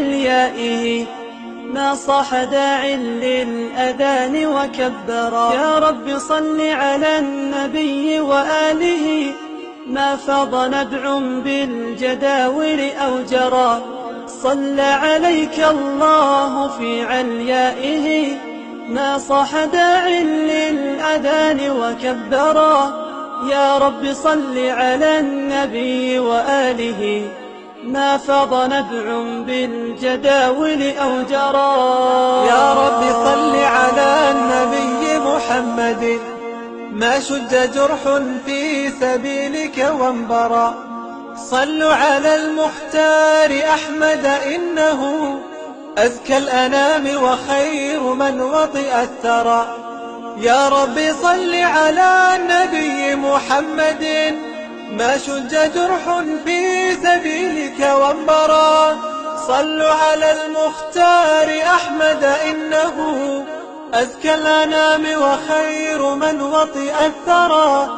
عليائه ما صاح داع للأذان وكبرا. يا رب صل على النبي وآله ما فاض نبع بالجداول أو جرى. صلى عليك الله في عليائه ما صاح داع للأذان وكبرا. يا رب صل على النبي وآله ما فاض نبع بالجداول أو جرى. يا رب صل على النبي محمد ما شج جرح في سبيلك وانبرى. صلوا على المختار أحمد إنه أزكى الأنام وخير من وطئ الثرى. يا رب صل على النبي محمد ما شج جرح في سبيلك وانبرى. صلوا على المختار أحمد إنه أزكى الأنام وخير من وطئ الثرى.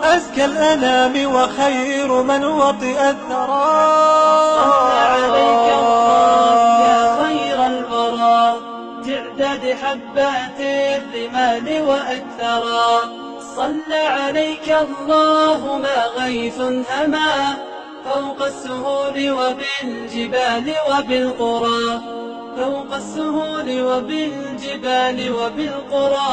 أزكى الأنام وخير من وطئ الثرى. صلى عليك الله يا خير الورى تعداد حبات الرمال وأكثرا. صلى عليك الله ما غيث هما فوق السهول وبالجبال وبالقرى. فوق السهول وبالجبال وبالقرى.